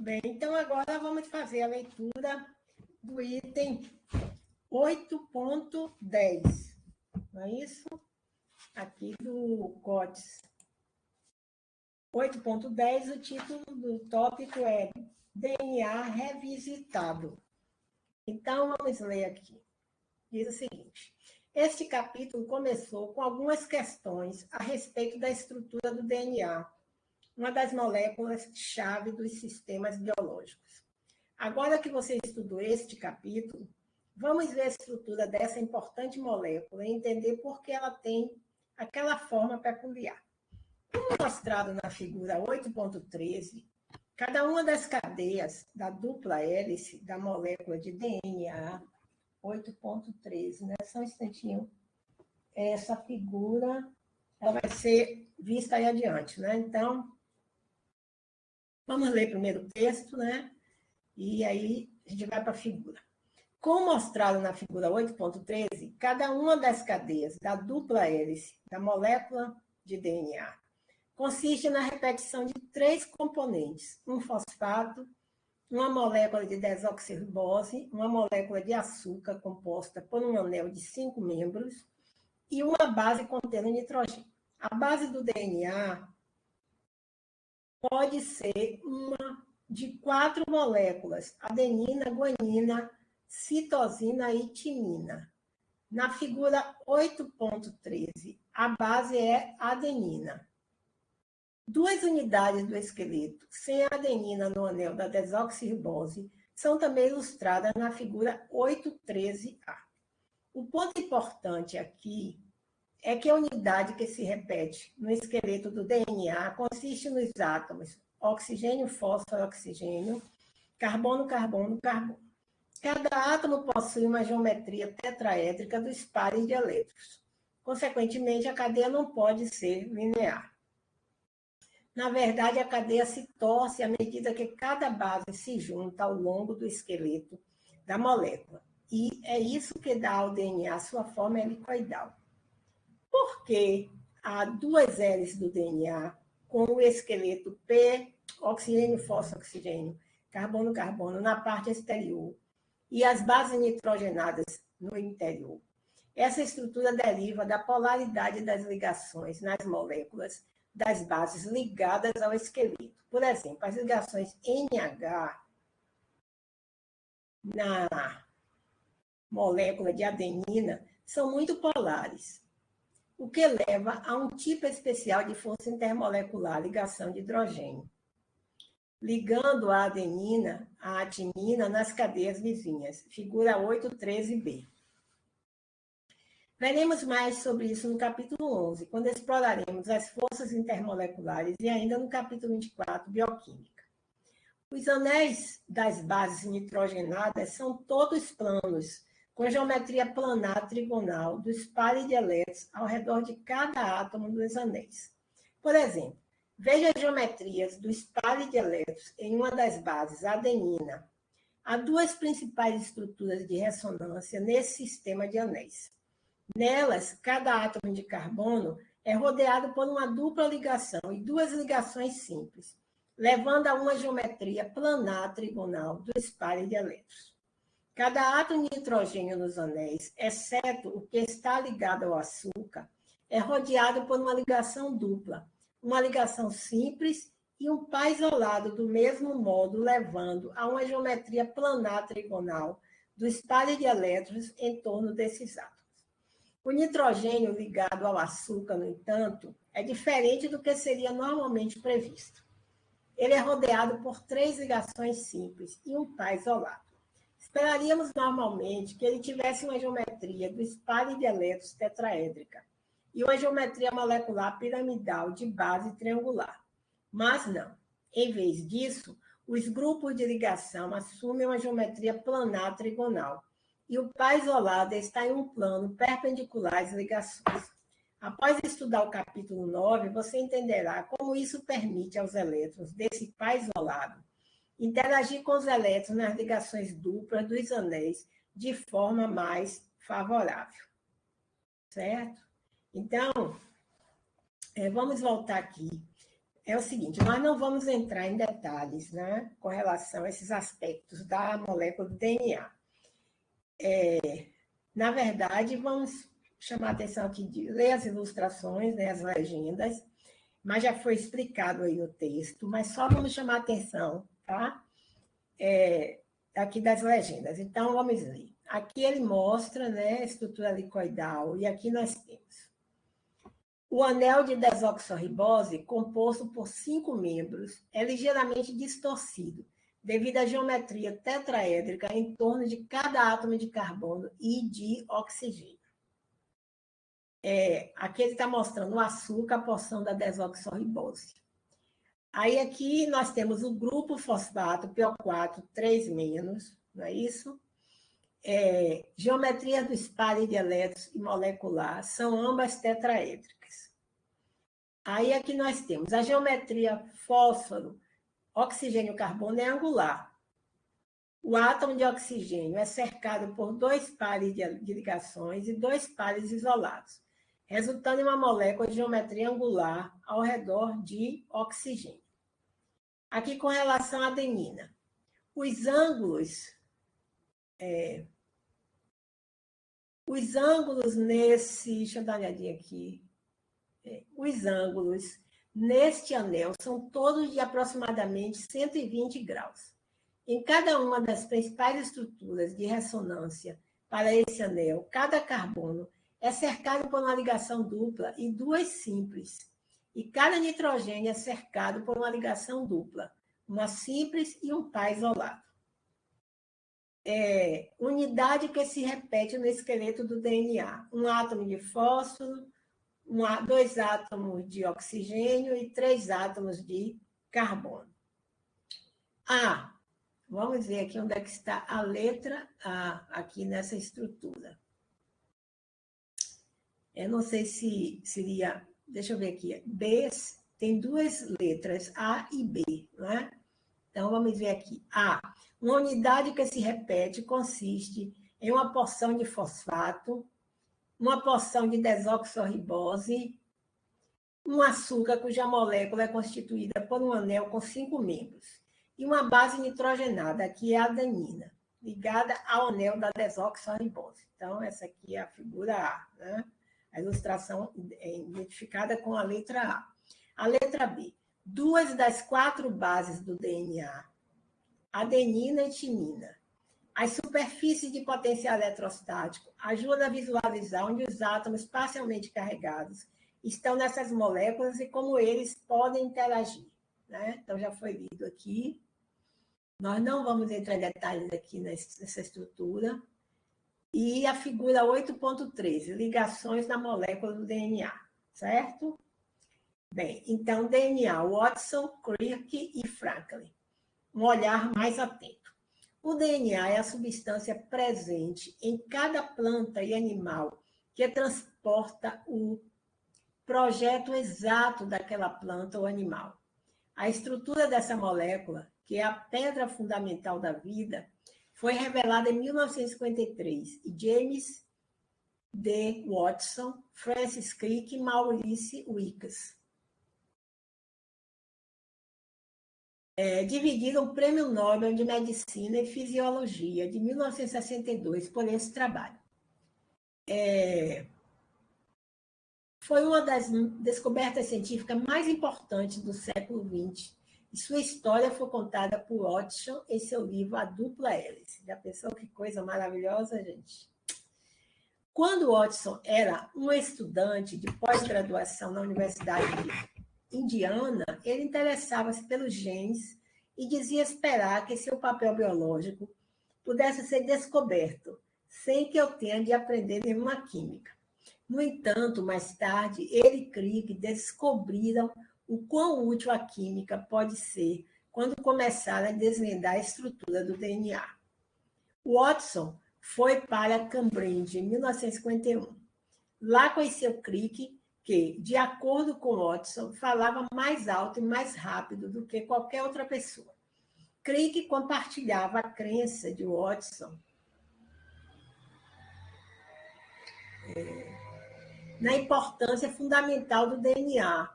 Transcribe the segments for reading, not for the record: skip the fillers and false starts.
Bem, então agora vamos fazer a leitura do item 8.10, não é isso? Aqui do COTS. 8.10, o título do tópico é DNA revisitado. Então, vamos ler aqui. Diz o seguinte: este capítulo começou com algumas questões a respeito da estrutura do DNA, uma das moléculas-chave dos sistemas biológicos. Agora que você estudou este capítulo, vamos ver a estrutura dessa importante molécula e entender por que ela tem aquela forma peculiar. Como mostrado na figura 8.13, cada uma das cadeias da dupla hélice da molécula de DNA 8.13, né? Só um instantinho. Essa figura ela vai ser vista aí adiante, né? Então, vamos ler primeiro o texto, né? E aí a gente vai para a figura. Como mostrado na figura 8.13, cada uma das cadeias da dupla hélice da molécula de DNA consiste na repetição de 3 componentes: um fosfato, uma molécula de desoxirribose, uma molécula de açúcar composta por um anel de 5 membros e uma base contendo nitrogênio. A base do DNA pode ser uma de 4 moléculas: adenina, guanina, citosina e timina. Na figura 8.13, a base é adenina. 2 unidades do esqueleto sem adenina no anel da desoxirribose são também ilustradas na figura 8.13a. O ponto importante aqui é que a unidade que se repete no esqueleto do DNA consiste nos átomos oxigênio, fósforo, oxigênio, carbono, carbono, carbono. Cada átomo possui uma geometria tetraédrica dos pares de elétrons. Consequentemente, a cadeia não pode ser linear. Na verdade, a cadeia se torce à medida que cada base se junta ao longo do esqueleto da molécula. E é isso que dá ao DNA sua forma helicoidal. Por que há 2 hélices do DNA com o esqueleto P, oxigênio, fósforo, oxigênio, carbono, carbono na parte exterior e as bases nitrogenadas no interior? Essa estrutura deriva da polaridade das ligações nas moléculas das bases ligadas ao esqueleto. Por exemplo, as ligações NH na molécula de adenina são muito polares, o que leva a um tipo especial de força intermolecular, ligação de hidrogênio, ligando a adenina à timina nas cadeias vizinhas, figura 8.13b. Veremos mais sobre isso no capítulo 11, quando exploraremos as forças intermoleculares e ainda no capítulo 24, bioquímica. Os anéis das bases nitrogenadas são todos planos, com geometria planar trigonal dos pares de elétrons ao redor de cada átomo dos anéis. Por exemplo, veja as geometrias dos pares de elétrons em uma das bases, a adenina. Há 2 principais estruturas de ressonância nesse sistema de anéis. Nelas, cada átomo de carbono é rodeado por uma dupla ligação e 2 ligações simples, levando a uma geometria planar trigonal dos pares de elétrons. Cada átomo de nitrogênio nos anéis, exceto o que está ligado ao açúcar, é rodeado por uma ligação dupla, uma ligação simples e um par isolado do mesmo modo, levando a uma geometria planar trigonal dos pares de elétrons em torno desses átomos. O nitrogênio ligado ao açúcar, no entanto, é diferente do que seria normalmente previsto. Ele é rodeado por 3 ligações simples e um par isolado. Esperaríamos normalmente que ele tivesse uma geometria dos pares de elétrons tetraédrica e uma geometria molecular piramidal de base triangular. Mas não. Em vez disso, os grupos de ligação assumem uma geometria planar trigonal e o par isolado está em um plano perpendicular às ligações. Após estudar o capítulo 9, você entenderá como isso permite aos elétrons desse par isolado interagir com os elétrons nas ligações duplas dos anéis de forma mais favorável. Certo? Então, vamos voltar aqui. é o seguinte, nós não vamos entrar em detalhes, né, com relação a esses aspectos da molécula do DNA. Na verdade, vamos chamar a atenção aqui de ler as ilustrações, né, as legendas, mas já foi explicado aí no texto, mas só vamos chamar a atenção, tá? Aqui das legendas. Então, vamos ler. Aqui ele mostra, né, a estrutura helicoidal, e aqui nós temos o anel de desoxirribose, composto por 5 membros, é ligeiramente distorcido, devido à geometria tetraédrica em torno de cada átomo de carbono e de oxigênio. Aqui ele está mostrando o açúcar, a porção da desoxirribose. Aí aqui nós temos o grupo fosfato, PO4, 3-, não é isso? Geometria do espalho de elétrons e molecular são ambas tetraédricas. Aí aqui nós temos a geometria fósforo, oxigênio, carbono é angular. O átomo de oxigênio é cercado por 2 pares de ligações e 2 pares isolados, resultando em uma molécula de geometria angular ao redor de oxigênio. Aqui com relação à adenina. Os ângulos nesse... Deixa eu dar uma olhadinha aqui. Os ângulos neste anel são todos de aproximadamente 120 graus. Em cada uma das principais estruturas de ressonância para esse anel, cada carbono é cercado por uma ligação dupla e 2 simples. E cada nitrogênio é cercado por uma ligação dupla, uma simples e um par isolado. Unidade que se repete no esqueleto do DNA. Um átomo de fósforo, 2 átomos de oxigênio e 3 átomos de carbono. Vamos ver aqui onde é que está a letra A, aqui nessa estrutura. Eu não sei se seria... Deixa eu ver aqui. B tem 2 letras, A e B, não é? Então, vamos ver aqui. A. Uma unidade que se repete consiste em uma porção de fosfato, uma porção de desoxirribose, um açúcar cuja molécula é constituída por um anel com 5 membros, e uma base nitrogenada, que é a adenina, ligada ao anel da desoxirribose. Então, essa aqui é a figura A, né? A ilustração é identificada com a letra A. A letra B. 2 das 4 bases do DNA, adenina e timina. As superfícies de potencial eletrostático ajudam a visualizar onde os átomos parcialmente carregados estão nessas moléculas e como eles podem interagir, né? Então, já foi lido aqui. Nós não vamos entrar em detalhes aqui nessa estrutura. E a figura 8.13, ligações na molécula do DNA, certo? Bem, então, DNA, Watson, Crick e Franklin. Um olhar mais atento. O DNA é a substância presente em cada planta e animal que transporta o projeto exato daquela planta ou animal. A estrutura dessa molécula, que é a pedra fundamental da vida, foi revelada em 1953 e James D. Watson, Francis Crick e Maurice Wilkes dividiram o Prêmio Nobel de Medicina e Fisiologia de 1962 por esse trabalho. Foi uma das descobertas científicas mais importantes do século XX e sua história foi contada por Watson em seu livro A Dupla Hélice. Já pensou que coisa maravilhosa, gente? Quando Watson era um estudante de pós-graduação na Universidade de Indiana, ele interessava-se pelos genes e dizia esperar que seu papel biológico pudesse ser descoberto, sem que eu tenha de aprender nenhuma química. No entanto, mais tarde, ele e Crick descobriram o quão útil a química pode ser quando começaram a desvendar a estrutura do DNA. Watson foi para Cambridge em 1951. Lá conheceu Crick, que, de acordo com Watson, falava mais alto e mais rápido do que qualquer outra pessoa. Crick compartilhava a crença de Watson na importância fundamental do DNA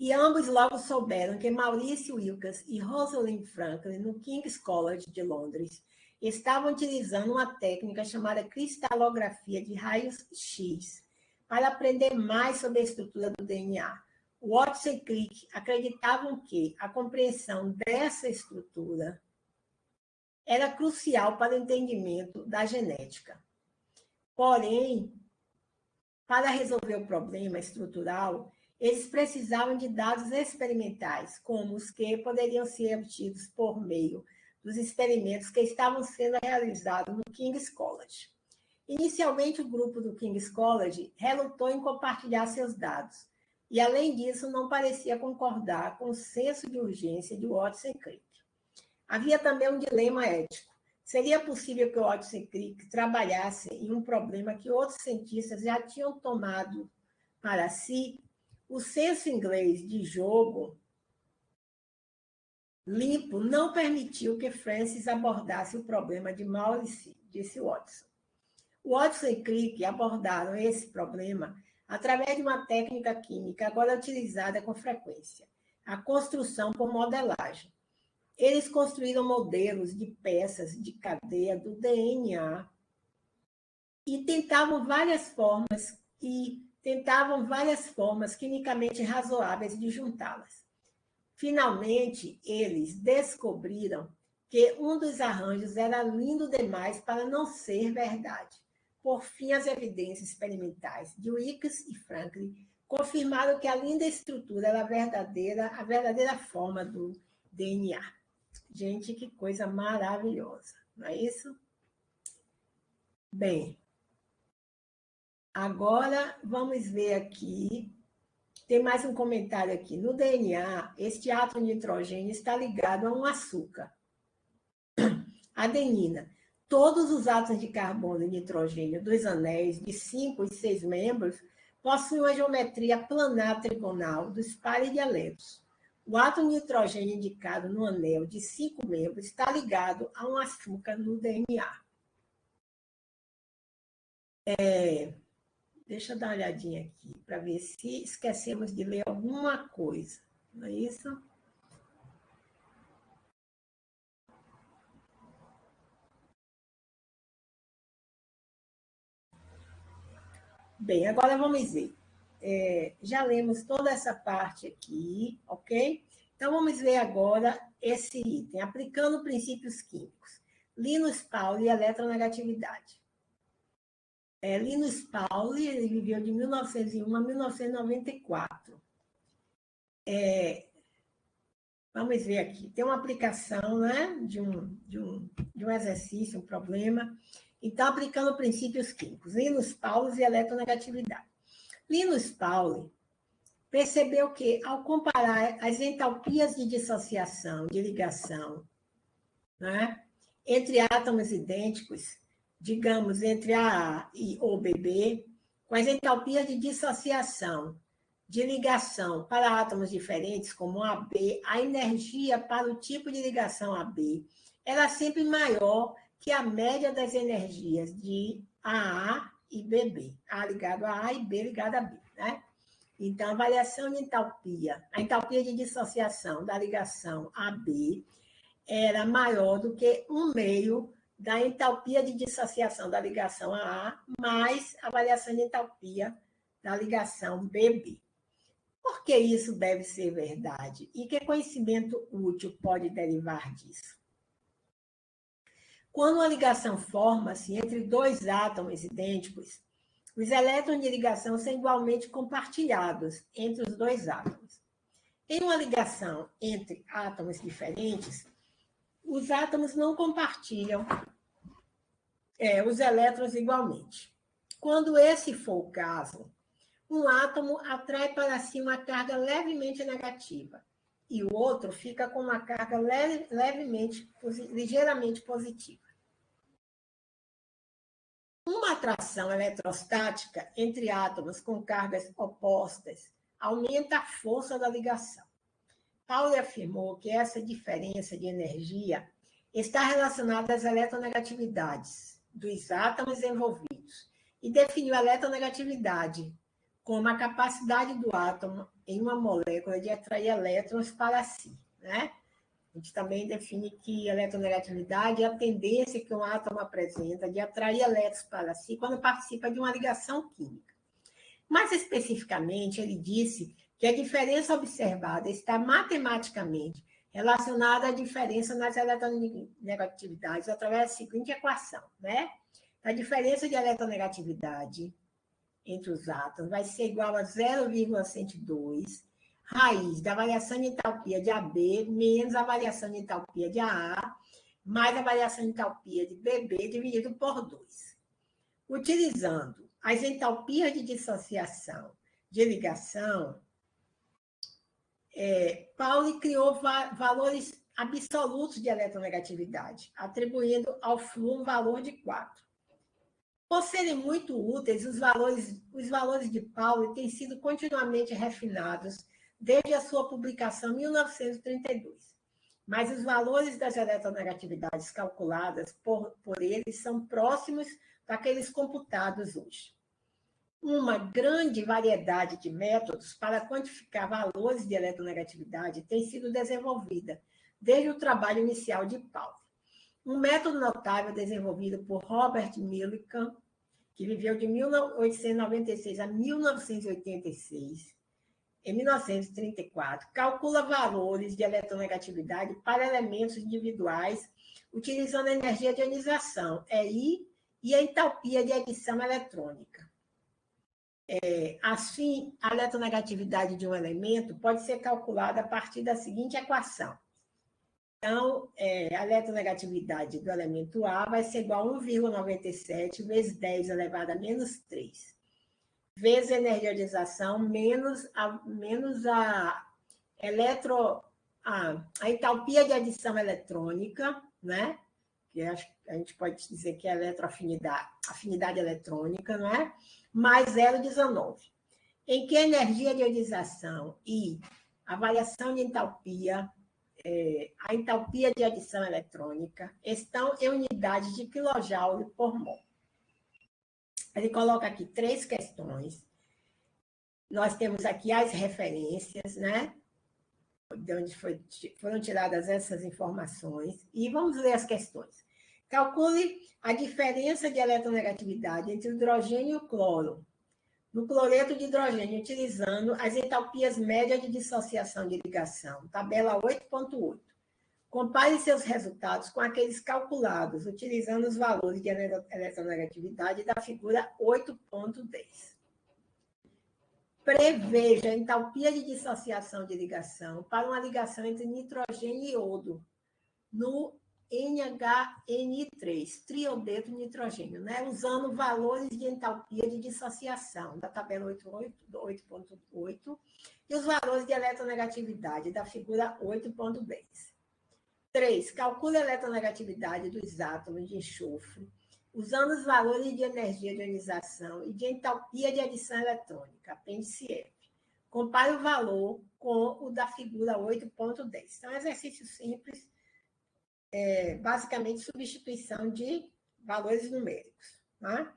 E ambos logo souberam que Maurice Wilkes e Rosalind Franklin, no King's College de Londres, estavam utilizando uma técnica chamada cristalografia de raios X para aprender mais sobre a estrutura do DNA. Watson e Crick acreditavam que a compreensão dessa estrutura era crucial para o entendimento da genética. Porém, para resolver o problema estrutural, eles precisavam de dados experimentais, como os que poderiam ser obtidos por meio dos experimentos que estavam sendo realizados no King's College. Inicialmente, o grupo do King's College relutou em compartilhar seus dados, e, além disso, não parecia concordar com o senso de urgência de Watson e Crick. Havia também um dilema ético. Seria possível que Watson e Crick trabalhassem em um problema que outros cientistas já tinham tomado para si? O senso inglês de jogo limpo não permitiu que Francis abordasse o problema de Maurice, disse Watson. Watson e Crick abordaram esse problema através de uma técnica química agora utilizada com frequência, a construção por modelagem. Eles construíram modelos de peças de cadeia do DNA e tentavam várias formas quimicamente razoáveis de juntá-las. Finalmente, eles descobriram que um dos arranjos era lindo demais para não ser verdade. Por fim, as evidências experimentais de Wilkes e Franklin confirmaram que a linda estrutura era a verdadeira forma do DNA. Gente, que coisa maravilhosa, não é isso? Bem, agora vamos ver aqui. Tem mais um comentário aqui. No DNA, este átomo de nitrogênio está ligado a um açúcar, adenina. Todos os átomos de carbono e nitrogênio dos anéis de 5 e 6 membros possuem uma geometria planar trigonal dos pares de alelos. O átomo de nitrogênio indicado no anel de 5 membros está ligado a um açúcar no DNA. Deixa eu dar uma olhadinha aqui para ver se esquecemos de ler alguma coisa. Não é isso? Bem, agora vamos ver. Já lemos toda essa parte aqui, ok? Então, vamos ver agora esse item, aplicando princípios químicos. Linus Pauling e eletronegatividade. Linus Pauling, ele viveu de 1901 a 1994. Vamos ver aqui. Tem uma aplicação, né, de um exercício, um problema. Então, aplicando princípios químicos. Linus Pauling e eletronegatividade. Linus Pauling percebeu que, ao comparar as entalpias de dissociação, de ligação, né, entre átomos idênticos, digamos, entre AA e OBB, com as entalpias de dissociação, de ligação para átomos diferentes, como AB, a energia para o tipo de ligação AB era sempre maior que a média das energias de AA e BB. A ligado a A e B ligado a B, né? Então, a variação de entalpia, a entalpia de dissociação da ligação AB era maior do que 1/2 da entalpia de dissociação da ligação AA mais a variação de entalpia da ligação BB. Por que isso deve ser verdade? E que conhecimento útil pode derivar disso? Quando uma ligação forma-se entre dois átomos idênticos, os elétrons de ligação são igualmente compartilhados entre os dois átomos. Em uma ligação entre átomos diferentes, os átomos não compartilham os elétrons igualmente. Quando esse for o caso, um átomo atrai para si uma carga levemente negativa e o outro fica com uma carga ligeiramente positiva. Uma atração eletrostática entre átomos com cargas opostas aumenta a força da ligação. Pauling afirmou que essa diferença de energia está relacionada às eletronegatividades dos átomos envolvidos e definiu a eletronegatividade como a capacidade do átomo em uma molécula de atrair elétrons para si, né? A gente também define que a eletronegatividade é a tendência que um átomo apresenta de atrair elétrons para si quando participa de uma ligação química. Mais especificamente, ele disse que a diferença observada está matematicamente relacionada à diferença nas eletronegatividades através da seguinte equação, né? A diferença de eletronegatividade entre os átomos vai ser igual a 0,102 raiz da variação de entalpia de AB menos a variação de entalpia de AA mais a variação de entalpia de BB dividido por 2. Utilizando as entalpias de dissociação de ligação, Pauli criou valores absolutos de eletronegatividade, atribuindo ao flúor um valor de 4. Por serem muito úteis, os valores de Pauli têm sido continuamente refinados desde a sua publicação em 1932. Mas os valores das eletronegatividades calculadas por eles são próximos daqueles computados hoje. Uma grande variedade de métodos para quantificar valores de eletronegatividade tem sido desenvolvida desde o trabalho inicial de Pauli. Um método notável desenvolvido por Robert Millikan, que viveu de 1896 a 1986, em 1934, calcula valores de eletronegatividade para elementos individuais utilizando a energia de ionização, EI, e a entalpia de adição eletrônica. Assim, a eletronegatividade de um elemento pode ser calculada a partir da seguinte equação. Então, a eletronegatividade do elemento A vai ser igual a 1,97 vezes 10 elevado a menos 3, vezes a energia de ionização menos a entalpia de adição eletrônica, né? Que a gente pode dizer que é a afinidade eletrônica, não é? Mais 0,19. Em que a energia de ionização e a variação de entalpia, a entalpia de adição eletrônica, estão em unidades de quilojoule por mol. Ele coloca aqui 3 questões. Nós temos aqui as referências, né? De onde foram tiradas essas informações. E vamos ler as questões. Calcule a diferença de eletronegatividade entre o hidrogênio e o cloro no cloreto de hidrogênio, utilizando as entalpias médias de dissociação de ligação, tabela 8.8. Compare seus resultados com aqueles calculados, utilizando os valores de eletronegatividade da figura 8.10. Preveja a entalpia de dissociação de ligação para uma ligação entre nitrogênio e iodo no NHN3, triodeto de nitrogênio, né? Usando valores de entalpia de dissociação da tabela 8.8 e os valores de eletronegatividade da figura 8.10. 3. Calcule a eletronegatividade dos átomos de enxofre usando os valores de energia de ionização e de entalpia de adição eletrônica, apêndice F. Compare o valor com o da figura 8.10. Então, exercício simples, basicamente substituição de valores numéricos. Tá?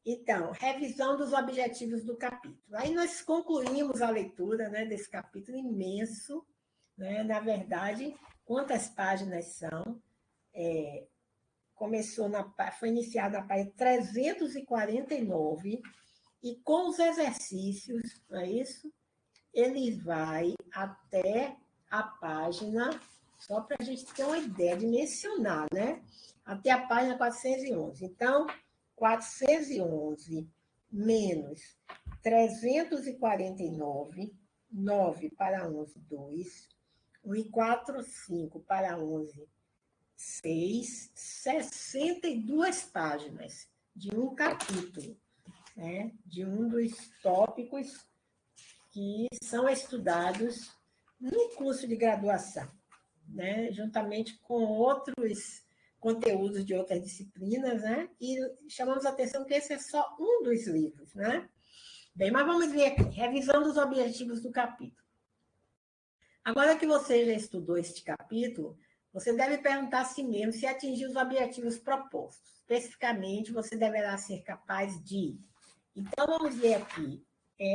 Então, revisão dos objetivos do capítulo. Aí nós concluímos a leitura, né, desse capítulo imenso, né? Na verdade, quantas páginas são? Foi iniciada a página 349, e com os exercícios, não é isso? Ele vai até a página, só para a gente ter uma ideia de mencionar, né? Até a página 411. Então, 411 menos 349, 9 para 11, 2, 1 e 4, 5 para 11, 6, 62 páginas de um capítulo, né? De um dos tópicos que são estudados no curso de graduação, né? Juntamente com outros conteúdos de outras disciplinas, né? E chamamos a atenção que esse é só um dos livros, né? Bem, mas vamos ver aqui, revisão dos objetivos do capítulo. Agora que você já estudou este capítulo, você deve perguntar a si mesmo se atingiu os objetivos propostos. Especificamente, você deverá ser capaz de... Então, vamos ver aqui.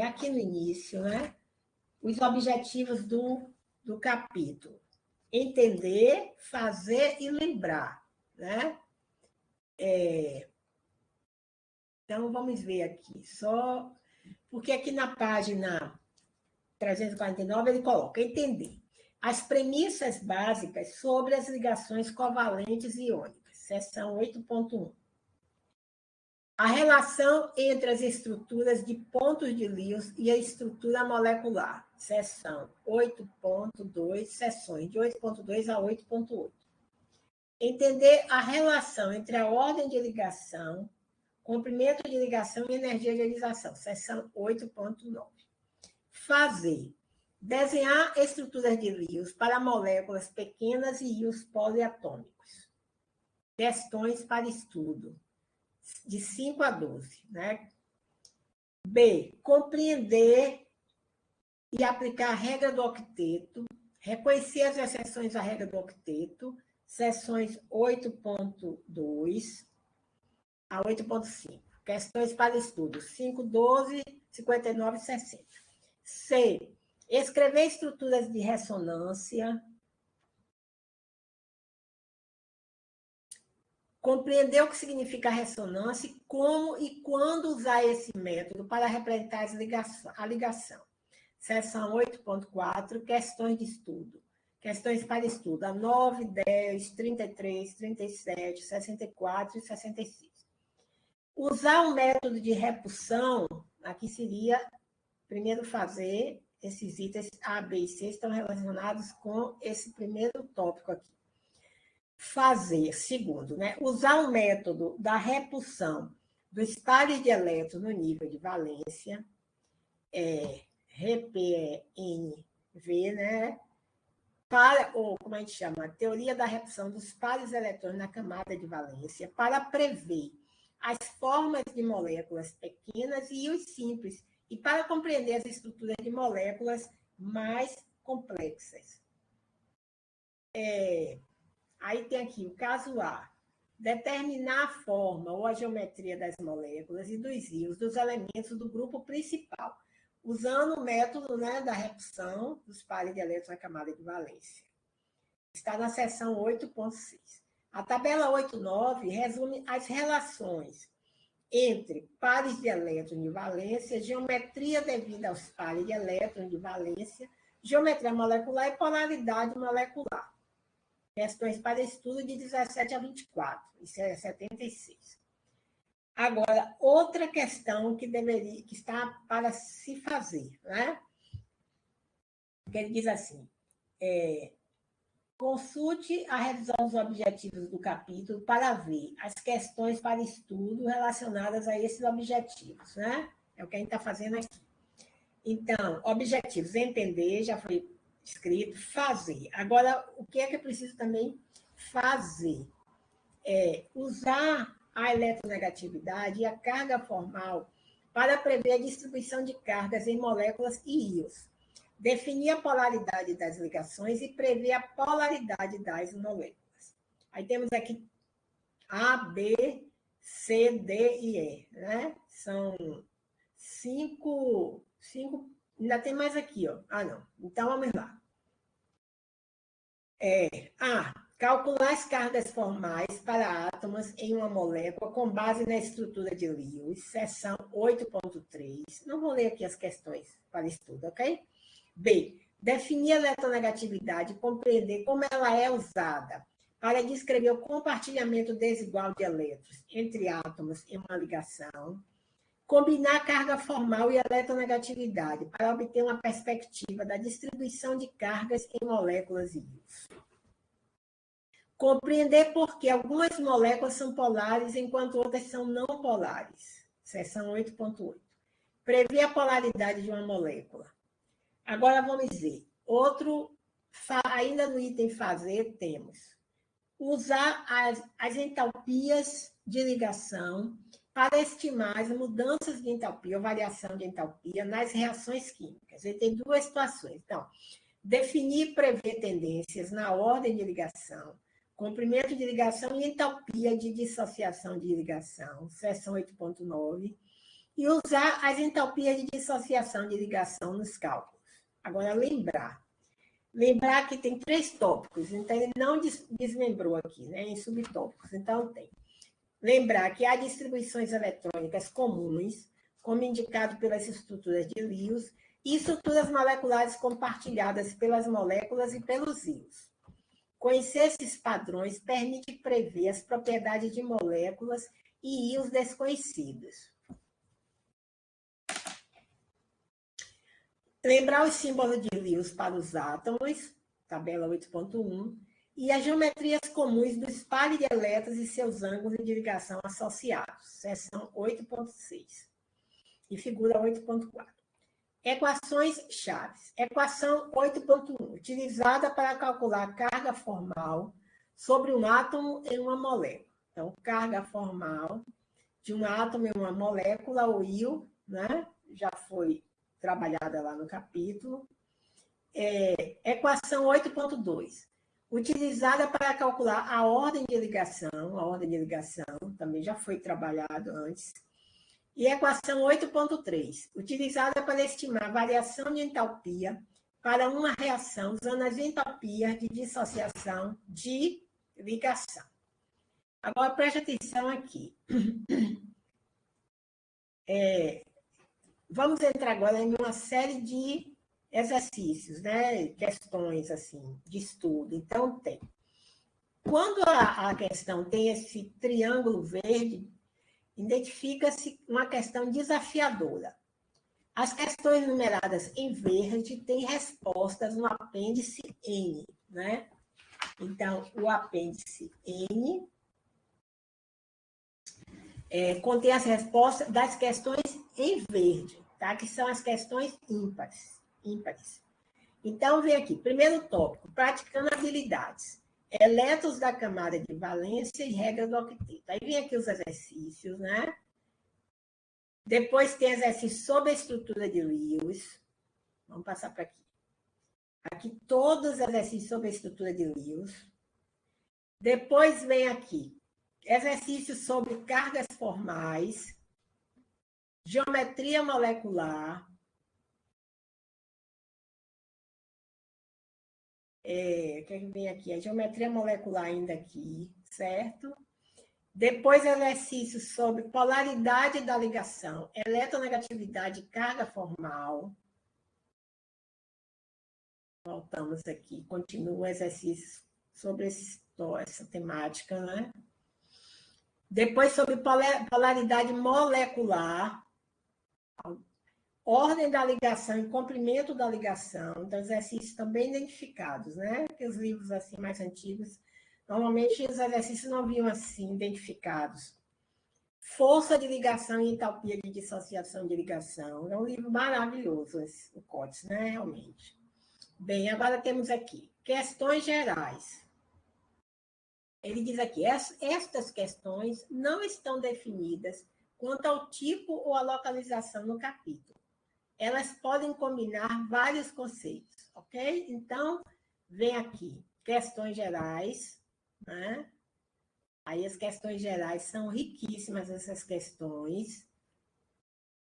Aqui no início, né? os objetivos do capítulo. Entender, fazer e lembrar, né? Então, vamos ver aqui, só... Porque aqui na página 349 ele coloca entender as premissas básicas sobre as ligações covalentes iônicas, seção 8.1. A relação entre as estruturas de pontos de Lewis e a estrutura molecular, seção 8.2, seções de 8.2 a 8.8. Entender a relação entre a ordem de ligação, comprimento de ligação e energia de ionização, seção 8.9. Fazer. Desenhar estruturas de Lewis para moléculas pequenas e íons poliatômicos. Questões para estudo, de 5 a 12. Né? B. Compreender e aplicar a regra do octeto. Reconhecer as exceções à regra do octeto. Seções 8.2 a 8.5. Questões para estudo, 5, 12, 59 e 60. C. Escrever estruturas de ressonância. Compreender o que significa ressonância e como e quando usar esse método para representar a ligação. Seção 8.4, questões de estudo. Questões para estudo, a 9, 10, 33, 37, 64 e 66. Usar o método de repulsão, aqui seria, primeiro fazer, esses itens A, B e C estão relacionados com esse primeiro tópico aqui. Fazer, segundo, né? Usar o método da repulsão dos pares de elétrons no nível de valência, RPNV, né? Ou como a gente chama, a teoria da repulsão dos pares de elétrons na camada de valência, para prever as formas de moléculas pequenas e os simples, e para compreender as estruturas de moléculas mais complexas. Aí tem aqui o caso A. Determinar a forma ou a geometria das moléculas e dos íons dos elementos do grupo principal, usando o método, né, da repulsão dos pares de elétrons na camada de valência. Está na seção 8.6. A tabela 8.9 resume as relações entre pares de elétrons de valência, geometria devida aos pares de elétrons de valência, geometria molecular e polaridade molecular. Questões para estudo de 17 a 24, isso é 76. Agora, outra questão que está para se fazer, né? Que ele diz assim, consulte a revisão dos objetivos do capítulo para ver as questões para estudo relacionadas a esses objetivos, né? É o que a gente está fazendo aqui. Então, objetivos, entender, já foi escrito, fazer. Agora, o que é que eu preciso também fazer? Usar a eletronegatividade e a carga formal para prever a distribuição de cargas em moléculas e íons. Definir a polaridade das ligações e prever a polaridade das moléculas. Aí temos aqui A, B, C, D e E. Né? São 5, ainda tem mais aqui. Ó. Não. Então, vamos lá. Calcular as cargas formais para átomos em uma molécula com base na estrutura de Lewis, seção 8.3. Não vou ler aqui as questões para estudo, ok? B. Definir a eletronegatividade e compreender como ela é usada para descrever o compartilhamento desigual de elétrons entre átomos em uma ligação. Combinar a carga formal e a eletronegatividade para obter uma perspectiva da distribuição de cargas em moléculas e íons. Compreender por que algumas moléculas são polares enquanto outras são não polares. Seção 8.8. Prever a polaridade de uma molécula. Agora vamos ver. Ainda no item fazer, temos usar as entalpias de ligação para estimar as mudanças de entalpia ou variação de entalpia nas reações químicas. Ele tem duas situações. Então, definir e prever tendências na ordem de ligação, comprimento de ligação e entalpia de dissociação de ligação, seção 8.9, e usar as entalpias de dissociação de ligação nos cálculos. Agora, lembrar. Lembrar que tem 3 tópicos, então ele não desmembrou aqui, né, em subtópicos. Então, tem. Lembrar que há distribuições eletrônicas comuns, como indicado pelas estruturas de Lewis, e estruturas moleculares compartilhadas pelas moléculas e pelos íons. Conhecer esses padrões permite prever as propriedades de moléculas e íons desconhecidos. Lembrar os símbolos de Lewis para os átomos, tabela 8.1, e as geometrias comuns do espalho de elétrons e seus ângulos de ligação associados, seção 8.6 e figura 8.4. Equações chaves. Equação 8.1, utilizada para calcular a carga formal sobre um átomo em uma molécula. Então, carga formal de um átomo em uma molécula, o íon, né? Já foi trabalhada lá no capítulo. Equação 8.2, utilizada para calcular a ordem de ligação também já foi trabalhado antes. E equação 8.3, utilizada para estimar a variação de entalpia para uma reação usando as entalpias de dissociação de ligação. Agora, preste atenção aqui. Vamos entrar agora em uma série de exercícios, né? Questões assim, de estudo. Então, tem. Quando a questão tem esse triângulo verde, identifica-se uma questão desafiadora. As questões numeradas em verde têm respostas no apêndice N, né? Então, o apêndice N contém as respostas das questões em verde, tá? Que são as questões ímpares. Então, vem aqui, primeiro tópico, praticando habilidades. Elétrons da camada de valência e regra do octeto. Aí vem aqui os exercícios, né? Depois tem exercício sobre a estrutura de Lewis. Vamos passar para aqui. Aqui todos os exercícios sobre a estrutura de Lewis. Depois vem aqui exercícios sobre cargas formais, geometria molecular, o que vem aqui? A geometria molecular ainda aqui, certo? Depois, exercícios sobre polaridade da ligação, eletronegatividade e carga formal. Voltamos aqui, continua o exercício sobre essa temática, né? Depois, sobre polaridade molecular, ordem da ligação e comprimento da ligação, então, exercícios também identificados, né? Porque os livros assim mais antigos, normalmente os exercícios não vinham assim identificados. Força de ligação e entalpia de dissociação de ligação. É um livro maravilhoso, o COTS, né? Realmente. Bem, agora temos aqui questões gerais. Ele diz aqui, estas questões não estão definidas quanto ao tipo ou à localização no capítulo. Elas podem combinar vários conceitos, ok? Então, vem aqui, questões gerais, né? Aí as questões gerais são riquíssimas, essas questões.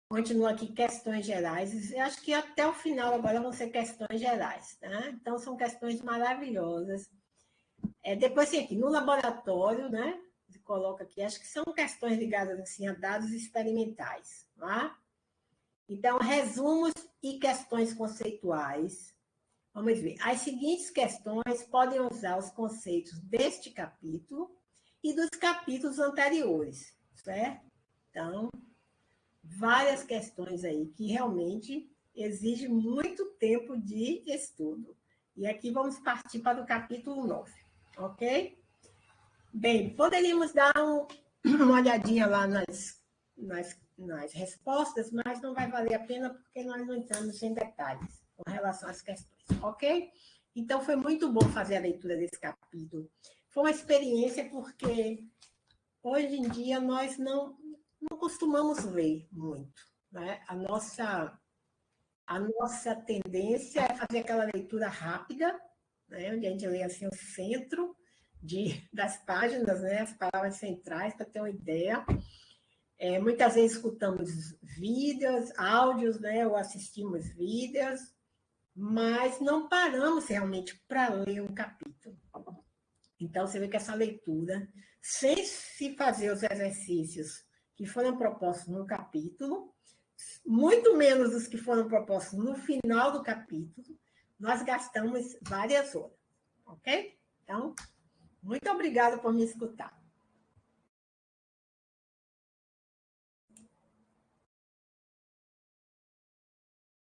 Continua aqui questões gerais. Eu acho que até o final agora vão ser questões gerais, tá? Então, são questões maravilhosas. Depois tem aqui, no laboratório, né? Você coloca aqui, acho que são questões ligadas assim, a dados experimentais, tá? Então, resumos e questões conceituais. Vamos ver. As seguintes questões podem usar os conceitos deste capítulo e dos capítulos anteriores, certo? Então, várias questões aí que realmente exigem muito tempo de estudo. E aqui vamos partir para o capítulo 9, ok? Bem, poderíamos dar uma olhadinha lá nas respostas, mas não vai valer a pena porque nós não entramos em detalhes com relação às questões, ok? Então, foi muito bom fazer a leitura desse capítulo. Foi uma experiência porque hoje em dia nós não costumamos ler muito, né? A nossa tendência é fazer aquela leitura rápida, né? Onde a gente lê assim o centro das páginas, né? As palavras centrais, para ter uma ideia. Muitas vezes escutamos vídeos, áudios, né? Ou assistimos vídeos, mas não paramos realmente para ler um capítulo. Então, você vê que essa leitura, sem se fazer os exercícios que foram propostos no capítulo, muito menos os que foram propostos no final do capítulo, nós gastamos várias horas, ok? Então, muito obrigada por me escutar.